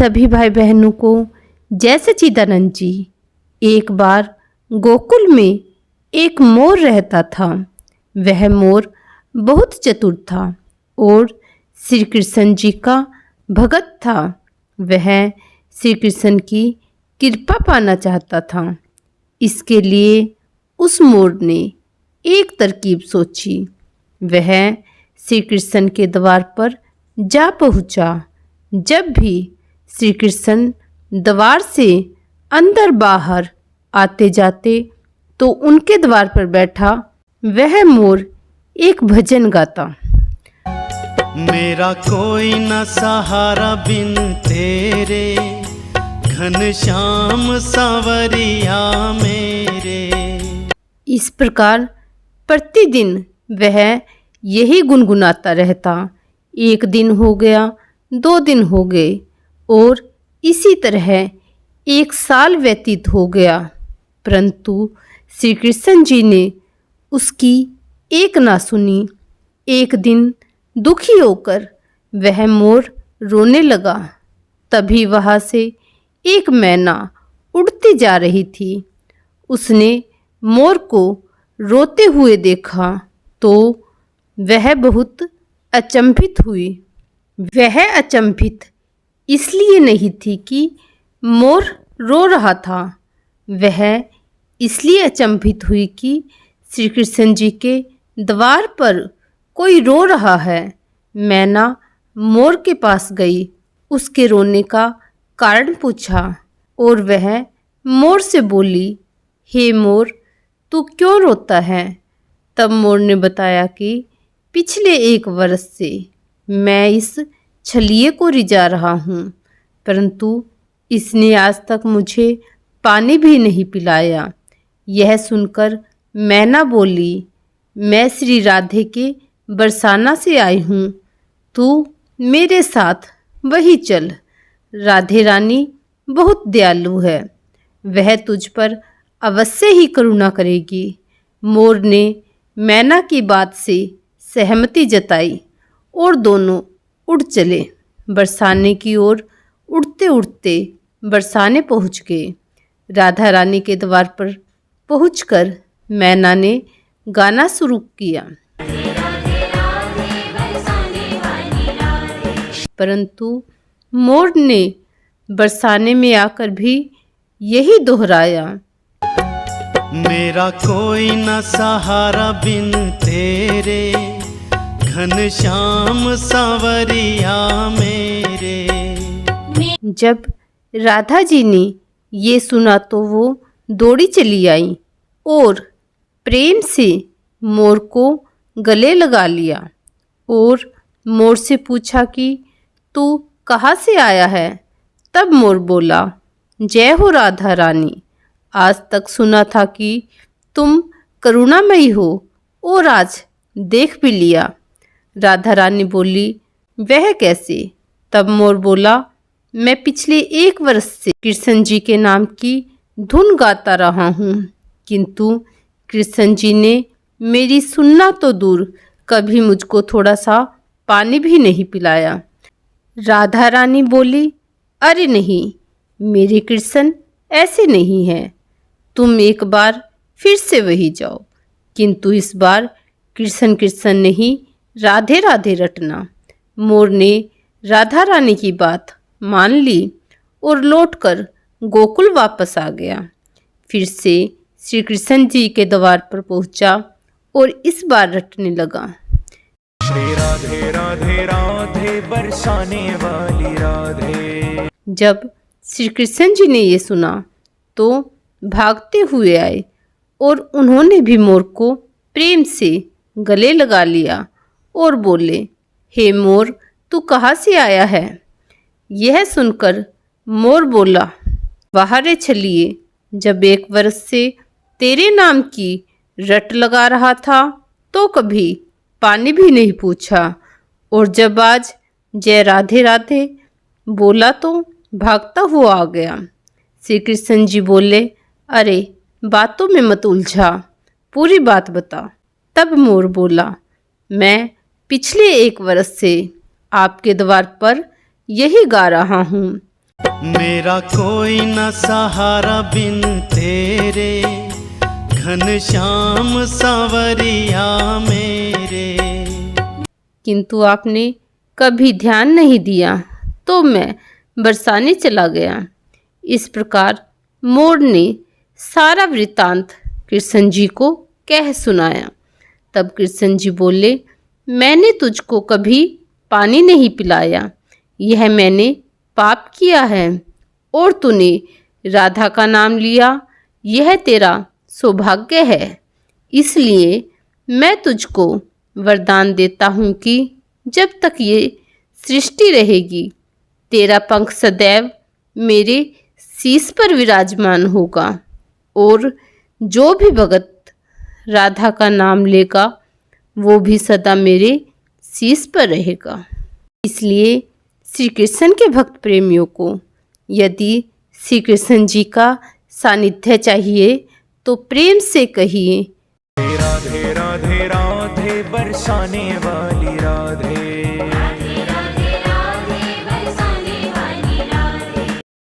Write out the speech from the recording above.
सभी भाई बहनों को जय सच्चिदानंद जी। एक बार गोकुल में एक मोर रहता था। वह मोर बहुत चतुर था और श्री कृष्ण जी का भगत था। वह श्री कृष्ण की कृपा पाना चाहता था। इसके लिए उस मोर ने एक तरकीब सोची। वह श्री कृष्ण के द्वार पर जा पहुंचा। जब भी श्री कृष्ण द्वार से अंदर बाहर आते जाते तो उनके द्वार पर बैठा वह मोर एक भजन गाता। मेरा कोई न सहारा बिन तेरे, घनश्याम सांवरिया मेरे। इस प्रकार प्रतिदिन वह यही गुनगुनाता रहता। एक दिन हो गया, 2 दिन हो गए और इसी तरह 1 साल व्यतीत हो गया, परंतु श्री कृष्ण जी ने उसकी एक ना सुनी। एक दिन दुखी होकर वह मोर रोने लगा। तभी वहाँ से एक मैना उड़ती जा रही थी। उसने मोर को रोते हुए देखा तो वह बहुत अचंभित हुई। वह अचंभित इसलिए नहीं थी कि मोर रो रहा था, वह इसलिए अचंभित हुई कि श्री कृष्ण जी के द्वार पर कोई रो रहा है। मैना मोर के पास गई, उसके रोने का कारण पूछा और वह मोर से बोली, हे मोर, तू क्यों रोता है? तब मोर ने बताया कि पिछले 1 वर्ष से मैं इस छलिए को रिझा रहा हूँ, परंतु इसने आज तक मुझे पानी भी नहीं पिलाया। यह सुनकर मैना बोली, मैं श्री राधे के बरसाना से आई हूँ, तू मेरे साथ वही चल। राधे रानी बहुत दयालु है, वह तुझ पर अवश्य ही करुणा करेगी। मोर ने मैना की बात से सहमति जताई और दोनों उड़ चले। बरसाने की ओर उड़ते उड़ते बरसाने पहुँच गए। राधा रानी के द्वार पर पहुंचकर मैना ने गाना शुरू किया, परंतु मोर ने बरसाने में आकर भी यही दोहराया, मेरा कोई न सहारा बिन तेरे, घनश्याम सांवरिया मेरे। जब राधा जी ने ये सुना तो वो दौड़ी चली आई और प्रेम से मोर को गले लगा लिया और मोर से पूछा कि तू कहाँ से आया है? तब मोर बोला, जय हो राधा रानी, आज तक सुना था कि तुम करुणामयी हो और आज देख भी लिया। राधा रानी बोली, वह कैसे? तब मोर बोला, मैं पिछले 1 वर्ष से कृष्ण जी के नाम की धुन गाता रहा हूँ, किंतु कृष्ण जी ने मेरी सुनना तो दूर कभी मुझको थोड़ा सा पानी भी नहीं पिलाया। राधा रानी बोली, अरे नहीं, मेरे कृष्ण ऐसे नहीं हैं, तुम एक बार फिर से वही जाओ, किंतु इस बार कृष्ण कृष्ण नहीं राधे राधे रटना। मोर ने राधा रानी की बात मान ली और लौटकर गोकुल वापस आ गया। फिर से श्री कृष्ण जी के द्वार पर पहुंचा और इस बार रटने लगा, श्री राधे राधे राधे बरसाने वाली राधे। जब श्री कृष्ण जी ने ये सुना तो भागते हुए आए और उन्होंने भी मोर को प्रेम से गले लगा लिया और बोले, हे मोर, तू कहाँ से आया है? यह सुनकर मोर बोला, बाहर छलिए, जब 1 वर्ष से तेरे नाम की रट लगा रहा था तो कभी पानी भी नहीं पूछा, और जब आज जय राधे राधे बोला तो भागता हुआ आ गया। श्री कृष्ण जी बोले, अरे बातों में मत उलझा, पूरी बात बता। तब मोर बोला, मैं पिछले 1 वर्ष से आपके द्वार पर यही गा रहा हूँ। मेरा कोई न सहारा बिन तेरे, घनश्याम सांवरिया मेरे। किंतु आपने कभी ध्यान नहीं दिया तो मैं बरसाने चला गया। इस प्रकार मोर ने सारा वृतांत कृष्ण जी को कह सुनाया। तब कृष्ण जी बोले, मैंने तुझको कभी पानी नहीं पिलाया, यह मैंने पाप किया है। और तूने राधा का नाम लिया, यह तेरा सौभाग्य है। इसलिए मैं तुझको वरदान देता हूँ कि जब तक ये सृष्टि रहेगी, तेरा पंख सदैव मेरे शीश पर विराजमान होगा, और जो भी भगत राधा का नाम लेगा वो भी सदा मेरे शीश पर रहेगा। इसलिए श्री कृष्ण के भक्त प्रेमियों को यदि श्री कृष्ण जी का सानिध्य चाहिए तो प्रेम से कहिए, राधे राधे राधे बरसाने वाली राधे।